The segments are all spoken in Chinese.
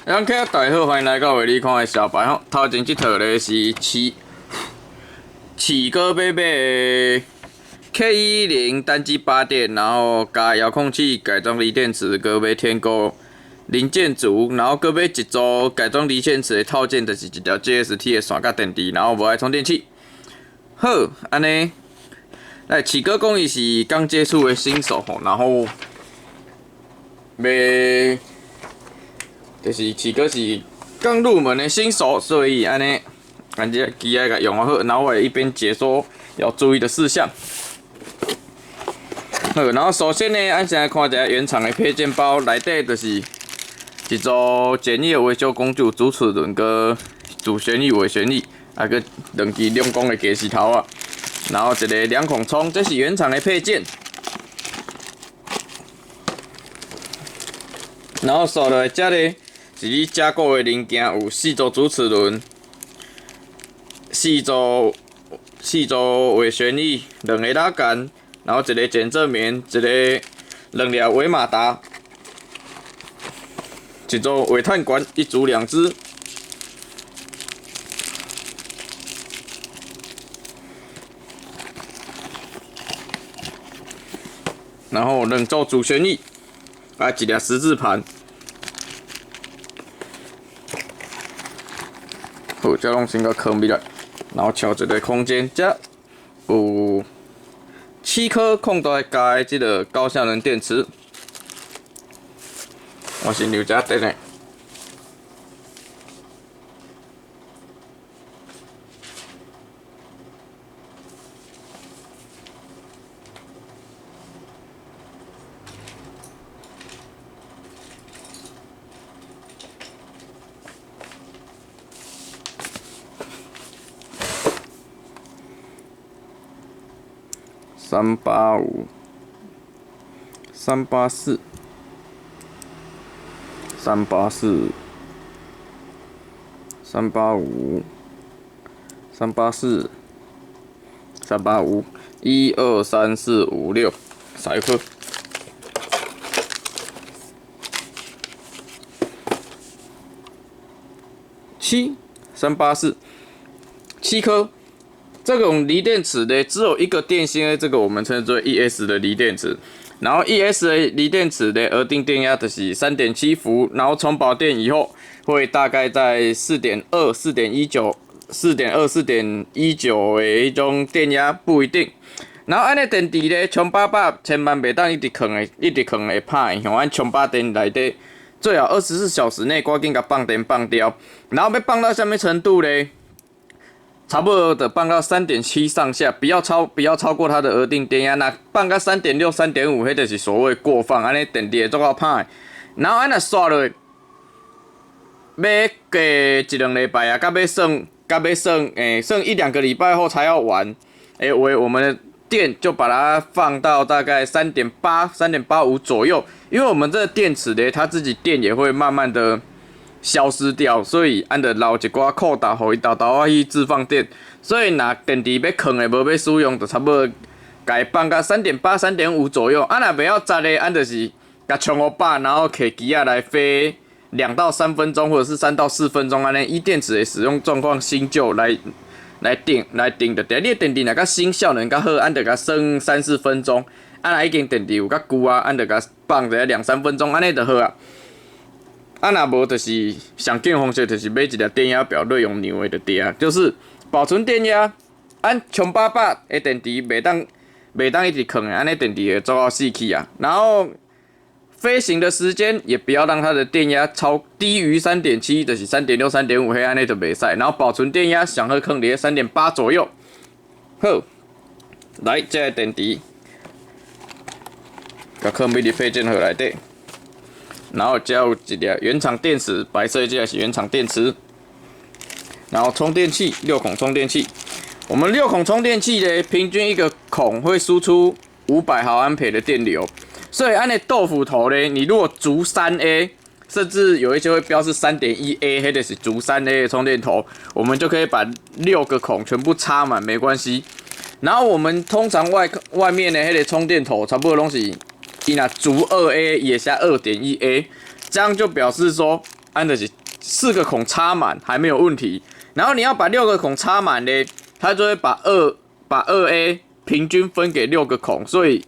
大家好，欢迎来到为你看的小白吼。头前这套咧是起哥买的 K10单机8电，然后加遥控器改装锂电池，搁买天购零件组，然后搁买一组改装锂电池的套件，就是一条 JST 的线甲电池，然后无爱充电器。好，安尼，来起哥讲伊是刚接触的新手吼，然后买。就是起哥是刚入门的新手，所以安尼，感觉机仔甲用好，然后我会一边解说要注意的事项。好，然后首先呢，咱先来看一下原厂的配件包，内底就是一组简易的维修工具，主齿轮跟主旋翼、尾旋翼，啊个两支两公的计时头啊，然后一个两孔冲，这是原厂的配件。然后扫落来这里。是你加购的零件有4组主齿轮、4组尾旋翼、2个拉杆，然后一个减震棉，一个2粒尾马达，一组尾碳管，一组2支。然后2组主旋翼，啊一粒十字盘。好，这拢先甲藏起来，然后找一个空间，这有7颗空大加的这个高效能电池，我先留这电的。385、384、384、385、384、385，1、2、3、4、5、6，少一颗。384，7颗。这种锂电池呢，只有一个电芯的，这个我们称之为 ES 的锂电池。然后 ES 的锂电池的额定电压就是3.7伏，然后充饱电以后会大概在4.2、4.19、4.2、4.19的迄种电压不一定。然后安尼电池呢，充800千万袂当一直放会歹，像咱充饱电内底最好24小时内赶紧甲放电放掉。然后要放到什么程度呢？差不多的放到3.7上下，不要超过它的额定电压。那放到3.6、3.5，迄就是所谓过放，安尼电池会足够歹。然后安尼刷落，要过1、2礼拜啊，到要算1-2个礼拜后才要完。我们的电就把它放到大概3.8、3.85左右，因为我们这个电池呢，它自己电也会慢慢的消失掉，所以按着留一寡扣打，互伊豆豆仔去置放电。所以若电池要放的无要使用，就差不多甲伊放到3.8、3.5左右。啊，若袂晓扎的，按就是甲充好饱，然后摕机仔来飞2到3分钟，或者是3到4分钟安尼。依电池的使用状况新旧来定就对。你的电池若较新效能较好，按着甲算3、4分钟。啊，若已经电池有较旧啊，按着甲放一下2、3分钟，安尼就好啊。啊，若无就是上紧方式，就是买一条电压表，内容牛的就对啊，就是保存电压，按充800的电池袂当一直放的，安尼电池会做到死去啊。然后飞行的时间也不要让它的电压低于3.7，就是3.6、3.5，迄安尼就袂使。然后保存电压上好放伫3.8左右。好，来这个电池，甲放入配件盒内底。然后加入一粒原厂电池，白色这是原厂电池。然后充电器，6孔充电器。我们6孔充电器呢，平均一个孔会输出500毫安培的电流。所以按那豆腐头呢，你如果足3A，甚至有一些会标示3.1A， 迄就是足3A 的充电头，我们就可以把6个孔全部插满，没关系。然后我们通常外面的迄个充电头，差不多拢是伊若足2A 也下2.1A， 这样就表示说按的是4个孔插满还没有问题。然后你要把6个孔插满呢，它就会把2A 平均分给6个孔，所以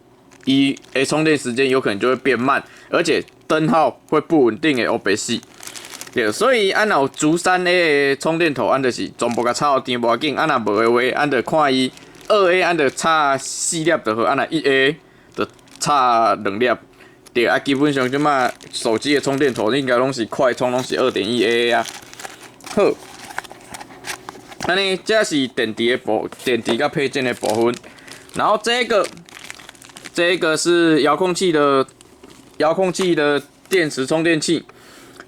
充电时间有可能就会变慢，而且灯号会不稳定的黑白死。对，所以按有竹3A 的充电头，按就是全部甲插好电无要紧，按若无的话，按就看伊2A 按就插4粒就好，按若1A 就插2粒。对啊，基本上即马手机的充电头应该拢是快充，拢是2.1A 啊。好，安尼这是电池甲配件的部分，然后这个是遥控器的电池充电器。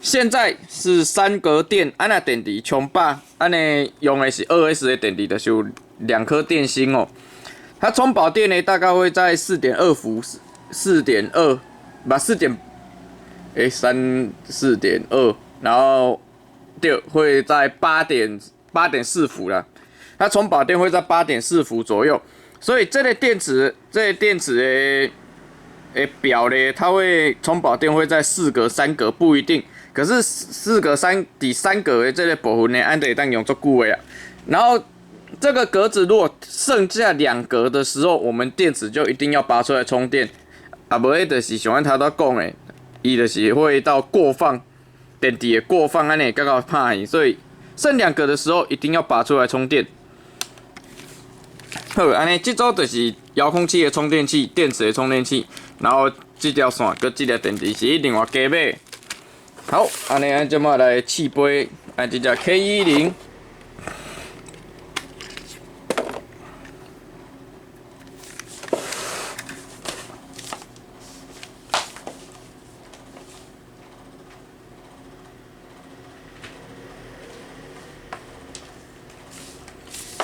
现在是3格电，安那电池充饱，安尼用的是2S 的电池，就是有2颗电芯哦。它充饱电呢，大概会在4.2伏，4.2，不4.2，然后对，会在8.4伏啦。它充饱电会在8.4伏左右，所以这类电池的表呢，它会充饱电会在4格、3格不一定。可是4格第3格的这个部分呢，按得当用足久的啊。然后这个格子如果剩下2格的时候，我们电池就一定要拔出来充电，啊，无迄就是像阮头拄讲的，伊就是会到过放电池的过放安尼刚刚怕去，所以剩2格的时候一定要拔出来充电。好，安尼这组就是遥控器的充电器、电池的充电器，然后这条线跟这条电池是另外加买。好，安尼咱即马来试杯，按这只 K10。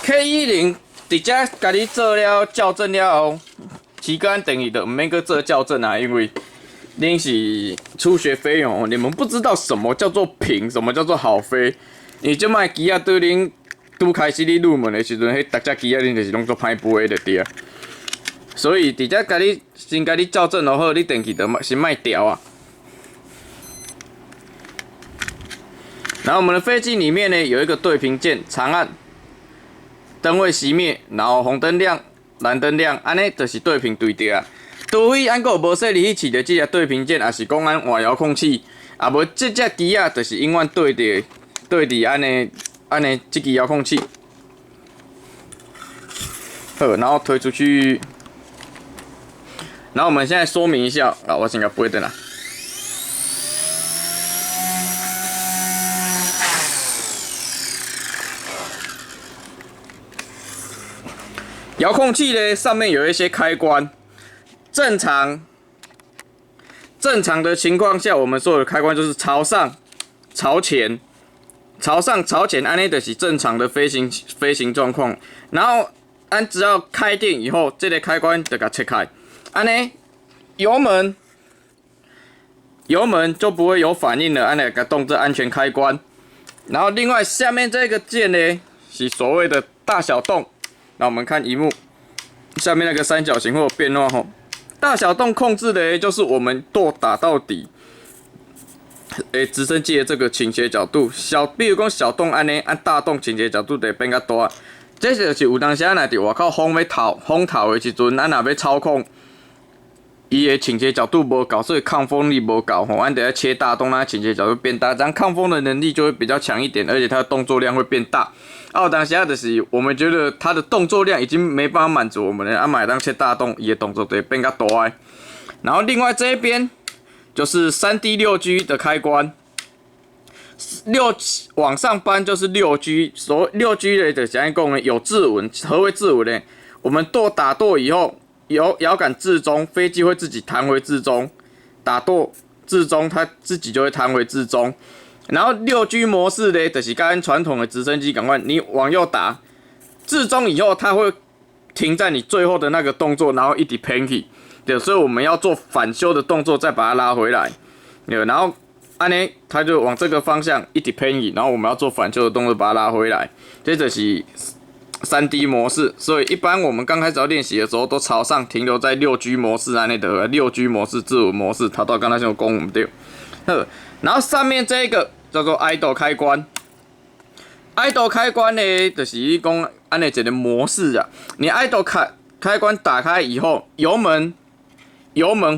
K10，直接甲你做了校正了后，期间等于就唔免搁做校正啊，因为恁是初学飞用，你们不知道什么叫做平，什么叫做好飞。你即摆机啊对恁拄开始你入门的时阵，迄逐只机啊恁就是拢做歹飞的对啊。所以直接先甲你校正就好，你电器就是卖掉啊。然后我们的飞机里面呢有一个对屏键，长按，灯会熄灭，然后红灯亮，蓝灯亮，安尼就是对屏对调啊。除非咱个无说你去试着这只对屏键，也是讲咱换遥控器，啊无这只机啊，就是永远对伫安尼这支遥控器。好，然后推出去。然后我们现在说明一下啊，我先甲飞转啦。遥控器呢，上面有一些开关。正常的情况下，我们所有的开关就是朝上、朝前、朝上、朝前，安尼就是正常的飞行状况。然后按只要开电以后，这个开关就给它切开，安尼油门就不会有反应了，安尼给它动这安全开关。然后另外下面这个键呢，是所谓的大小动。那我们看萤幕下面那个三角形会有变化吼。大小动控制的就是我们舵打到底，直升机的这个倾斜角度，比如讲小动按大动倾斜角度得变较大。这就是有当时咱伫外口风头的时阵，咱若要操控伊的倾斜角度无够，所以抗风力无够吼，咱得要切大动，让倾斜角度变大，这样抗风的能力就会比较强一点，而且它的动作量会变大。有当时就是我们觉得它的动作量已经没办法满足我们了，买当切大动，伊的动作就会变较大的。然后另外这一边就是 3D 6G 的开关，6往上搬就是 6G， 所谓 6G 的就是安讲呢，有自稳。何为自稳呢？我们打舵以后，摇杆至中，飞机会自己弹回至中，打舵至中，它自己就会弹回至中。然后6G 模式呢，就是跟传统的直升机赶快，你往右打，至中以后，它会停在你最后的那个动作，然后一直偏去。对，所以我们要做反修的动作，再把它拉回来。对，然后安尼，它就往这个方向一直偏移，然后我们要做反修的动作，把它拉回来。这就是3D 模式，所以一般我们刚开始要练习的时候，都朝上停留在6G 模式安内的6G 模式、自稳模式，它到刚才先有讲我们对。然后上面这个叫做 idle 开关。idle 开关呢，就是讲安尼一个模式啊。你 idle 开关打开以后，油门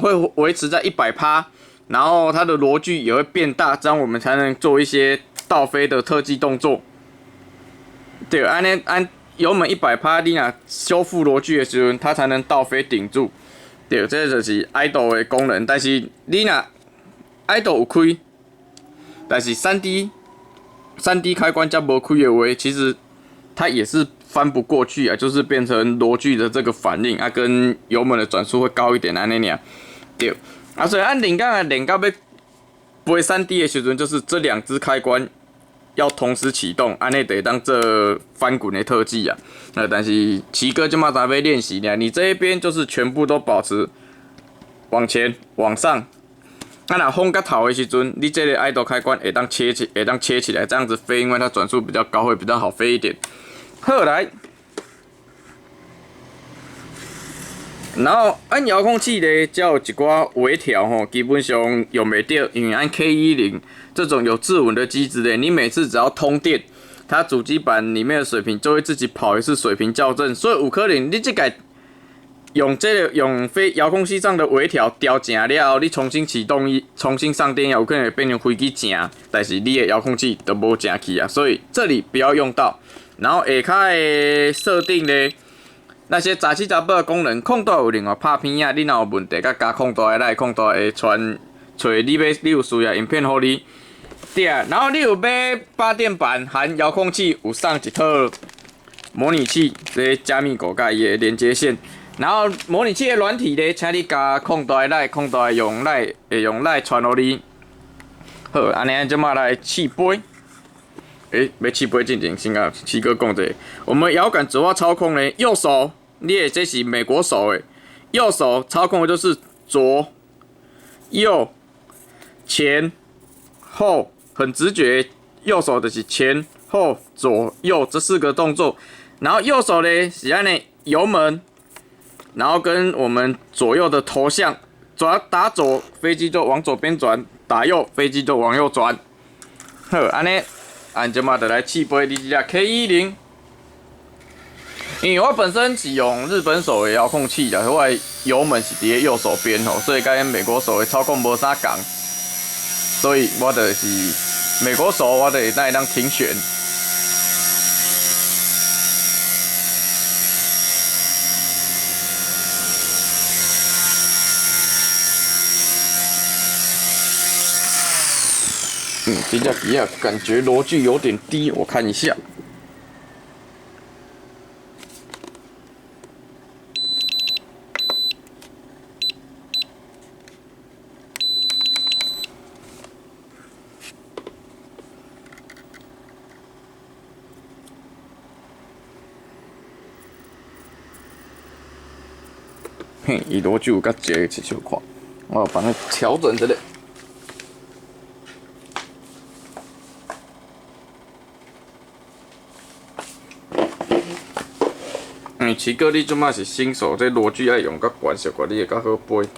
会维持在100%，然后它的螺距也会变大，这样我们才能做一些倒飞的特技动作。对，按油门100%，你若修复螺距的时候，它才能倒飞顶住。对，这就是 idle 的功能。但是你若 idle 有开，但是3D 开关加无开的话，其实它也是翻不过去啊，就是变成螺距的这个反应啊，跟油门的转速会高一点安尼尔。对，啊，所以按领杠练到要飞3D 的时阵，就是这2只开关要同时启动，安尼得当这翻滚的特技啊。但是奇哥就嘛在要练习呢，你这一边就是全部都保持往前往上。啊，若风到头的时阵，你这个idle开关会当切起来，这样子飞，因为它转速比较高，会比较好飞一点。好来，然后按遥控器呢，才有一寡微调吼，基本上用袂到，因为按 K10这种有自稳的机子呢，你每次只要通电，它主机板里面的水平就会自己跑一次水平校正，所以有可能你这个用飞遥控器上的微调调正了后，你重新启动重新上电有可能会变成飞机正，但是你的遥控器都无正去啊，所以这里不要用到。然后下骹的设定呢，那些杂七杂八的功能，控带有另外拍片啊，你若有问题，甲加控带来，控带会传找你有需要影片给你。对啊，然后你有买插电板含遥控器，有送一套模拟器，这加密狗甲伊的连接线。然后模拟器的软体呢，请你加控带来，控带用来传给你。好，安尼即马来试飞。要试飞进前，先甲七哥讲者，我们摇杆主要操控呢，右手，你的这是美国手诶，右手操控的就是左、右、前、后，很直觉，右手就是前、后、左、右这4个动作。然后右手呢是安尼油门。然后跟我们左右的头向，打左飞机就往左边转，打右飞机就往右转。好，安尼，按即马就来试飞你这架 K10。因为我本身是用日本手的遥控器的，我的油门是伫右手边吼，所以跟美国手的操控无啥共，所以我就是美国手，我就会当停旋。这架机啊，感觉螺距有点低，我看一下。嘿，伊螺距有较低的小看，我把它调整一下。奇哥，你即马是新手，这螺距要用较悬小可你会较好飞。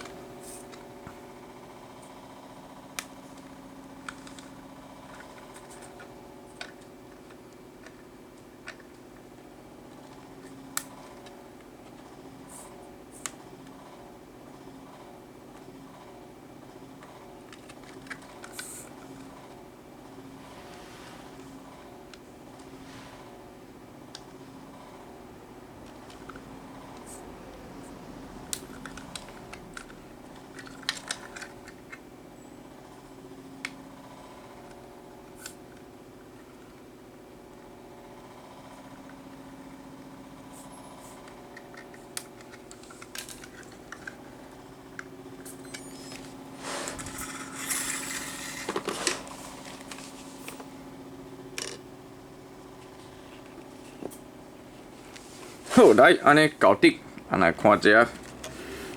好，来安尼搞定，来看一下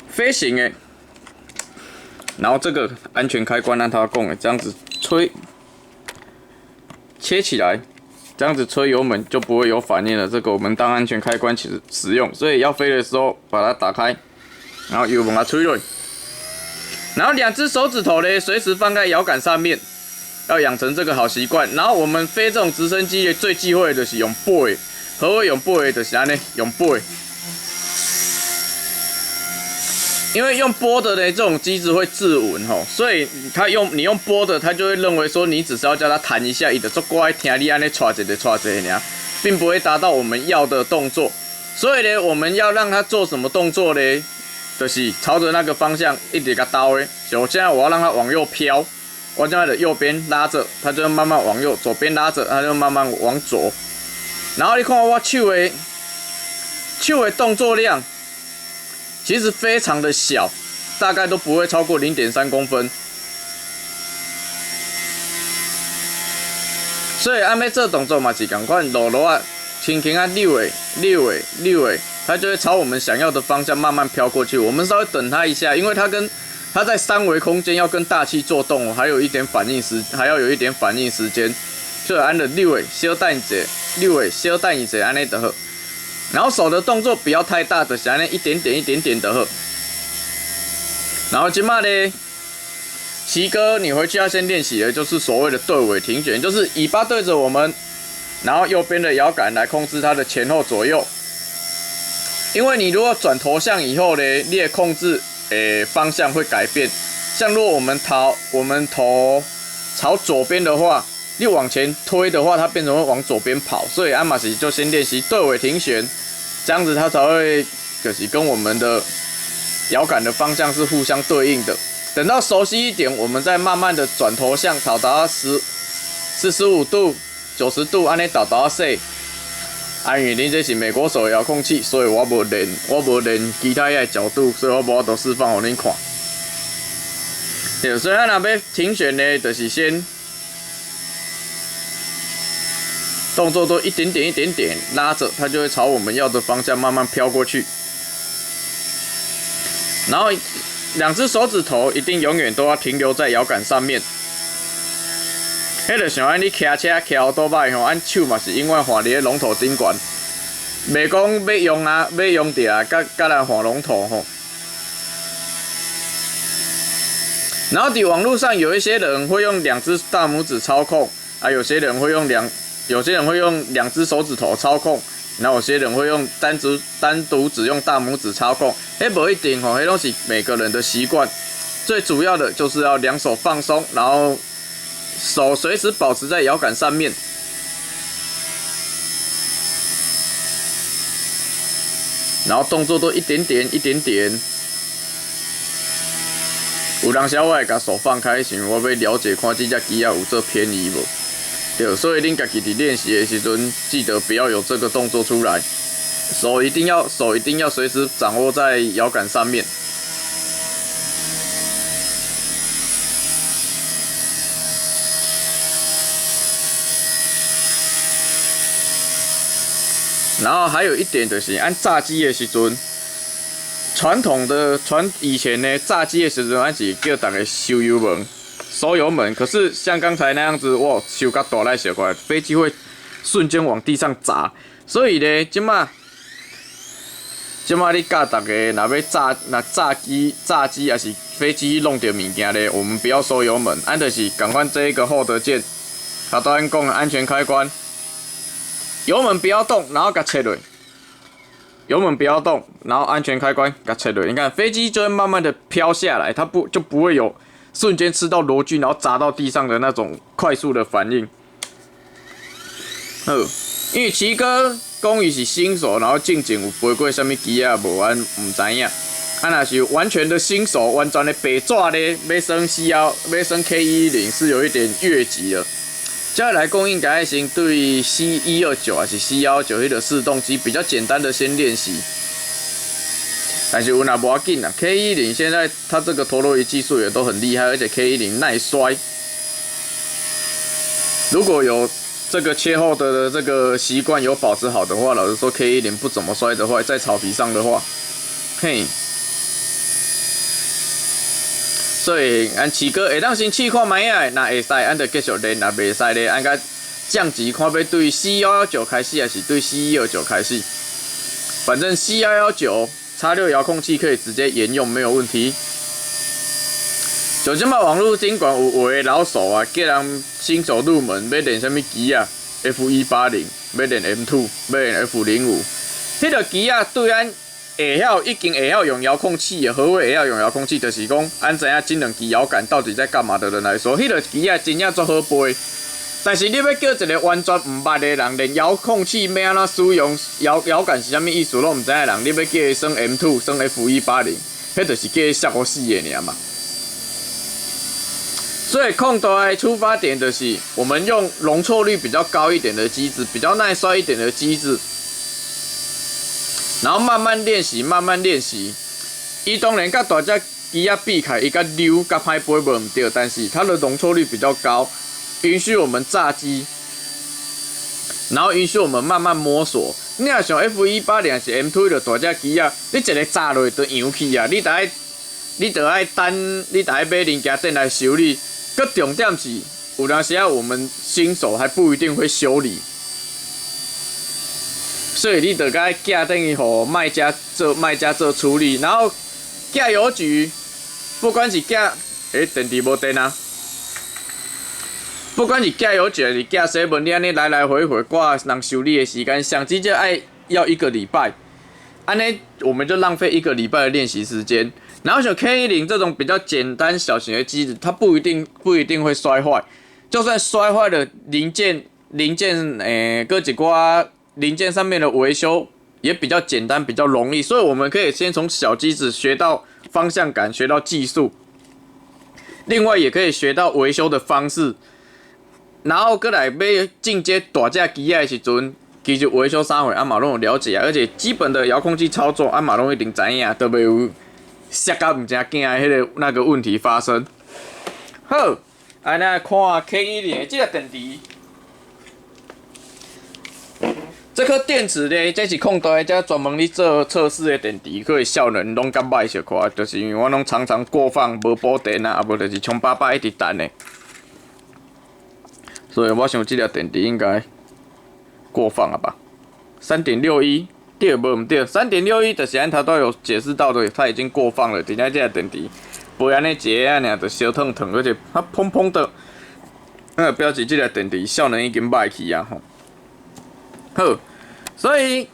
飞行的，然后这个安全开关按它讲的，这样子吹，切起来，这样子吹油门就不会有反应了。这个我们当安全开关其实使用，所以要飞的时候把它打开，然后油门它吹落，然后2只手指头呢随时放在摇杆上面，要养成这个好习惯。然后我们飞这种直升机最忌讳的就是用背，何谓用背？就是安尼用背。因为用拨的呢，这种机子会自稳吼，所以你用拨的，他就会认为说你只是要叫它弹一下，伊就足乖听你安尼抓一个抓一个尔，并不会达到我们要的动作。所以呢，我们要让它做什么动作呢？就是朝着那个方向一直给它倒的。就现在我要让它往右飘，我现在的右边拉着，它就慢慢往右；左边拉着，它就慢慢往左。然后你看我手的动作量。其实非常的小，大概都不会超过0.3公分。所以按照这动作嘛是同款，落落啊，轻轻啊溜的，它就会朝我们想要的方向慢慢飘过去。我们稍微等它一下，因为它在三维空间要跟大气做动，还要有一点反应时间。所以按着溜的，小等一下，溜的，小等一下，安尼就好。然后手的动作不要太大，就是安尼一点点的好。然后今嘛呢，奇哥你回去要先练习的就是所谓的对尾停旋，就是尾巴对着我们，然后右边的摇杆来控制它的前后左右。因为你如果转头向以后呢，你的控制方向会改变。像如果我们头朝左边的话，你往前推的话，它变成会往左边跑，所以鞍马时就先练习对尾停旋，这样子它才会就是跟我们的摇杆的方向是互相对应的。等到熟悉一点，我们再慢慢的转头向导到45度、90度，安尼导到细。因为恁这是美国手的遥控器，所以我无练其他的角度，所以我无法度示范给恁看。对，所以咱若要停旋呢，就是先。动作都一点点拉着，它就会朝我们要的方向慢慢飘过去。然后2只手指头一定永远都要停留在摇杆上面。迄就像你骑车骑奥多摆吼，按手嘛是永远放伫龙头顶悬，袂讲要用着甲咱换龙头吼。然后伫网络上有一些人会用2只大拇指操控，有些人会用2只手指头操控，然后有些人会用单独只用大拇指操控，不一定吼，都是每个人的习惯。最主要的就是要2手放松，然后手随时保持在摇杆上面。然后动作都一点点。有当时我会把手放开，是因为我要了解看这只机有做偏移无。对，所以恁家己伫练习的时阵，记得不要有这个动作出来，手一定要随时掌握在摇杆上面。然后还有一点就是，按炸机的时阵，以前呢，炸机的时阵，咱是叫大家收油门。收油门，可是像刚才那样子，哇，收甲大力小块，飞机会瞬间往地上砸。所以呢，即马你教大家，若要炸机也是飞机弄到物件咧，我们不要收油门，按就是赶快这一个后得键，头先讲的安全开关，油门不要动，然后给它切落。油门不要动，然后安全开关给它切落。你看飞机就会慢慢的飘下来，它就不会有。瞬间吃到螺具，然后砸到地上的那种快速的反应。因为奇哥讲伊是新手，然后进前有飞过什么机啊，无俺唔知影。若是完全的新手，完全的白纸咧，要升 K110是有一点越级了。接来讲应该先对 C129还是 C119迄个4动机比较简单的先练习。但是有那无要紧啦 ，K110现在它这个陀螺仪技术也都很厉害，而且 K110耐摔。如果有这个切后的这个习惯有保持好的话，老实说 K110不怎么摔的话，在草皮上的话，嘿，所以按奇哥会当先试看卖啊，那会使，按就继续练，那袂使咧，按甲降级看要对 C119开始还是对 C129开始，反正 C119。X6遥控器可以直接沿用，没有问题。就即马网络顶悬有的老手啊，叫人新手入门要练什么机啊 ？F180，要练 M2，要练 F05。迄个机啊，对咱会晓已经会晓用遥控器的，何谓会晓用遥控器？就是讲，咱知影这两支摇杆到底在干嘛的人来说，迄个机啊真正足好背。但是你要叫一个完全唔捌的人，连遥控器要安怎使用摇杆是啥物意思拢唔知的人，你要叫伊升 M2， 升 F180，迄就是叫伊吓我死的尔嘛。所以控台的出发点就是我们用容错率比较高一点的机子，比较耐摔一点的机子。然后慢慢练习，慢慢练习。伊当然甲大只机啊比起来，伊甲溜甲歹飞无唔对，但是它的容错率比较高，允许我们炸机，然后允许我们慢慢摸索。你若像 F180还是 M2 的大只机啊，你一个炸落就扬去啊！你得爱等，你得爱买零件店来修理。个重点是，有当时啊，我们新手还不一定会修理。所以你得该寄等于给卖家做处理，然后寄邮局，不管是寄电池无电啊，不管是寄邮局还是寄7-Eleven，你安尼来来回回挂人修理的时间，相机就要1个礼拜，安尼我们就浪费1个礼拜的练习时间。然后像 K10这种比较简单小型的机子，它不一定会摔坏，就算摔坏了零件各几挂。零件上面的维修也比较简单，比较容易，所以我们可以先从小机子学到方向感，学到技术，另外也可以学到维修的方式，然后过来要进阶大只机的时阵，其实维修啥货阿嘛拢有了解啊，而且基本的遥控器操作阿嘛拢一定知影，都袂有摔到唔正惊的那个问题发生。好，安尼看 K10的这个电池。这颗电池呢，这是控台这专门咧做测试的电池，可以效能拢较歹小可，就是因为我拢常常过放无补电啊，无就是充饱饱一直等的，所以我想这条电池应该过放了吧？3.61对无唔对？3.61就是咱头都有解释到的，它已经过放了，真正这条电池不安尼一下尔，就烧烫烫，而且它砰砰的，那表示这条电池效能已经歹去啊吼。好，所以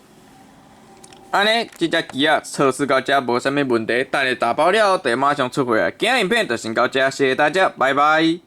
安尼这只机啊测试到这无啥物问题，等下打包了，就马上出货啊。今日影片就先到这，谢谢大家，拜拜。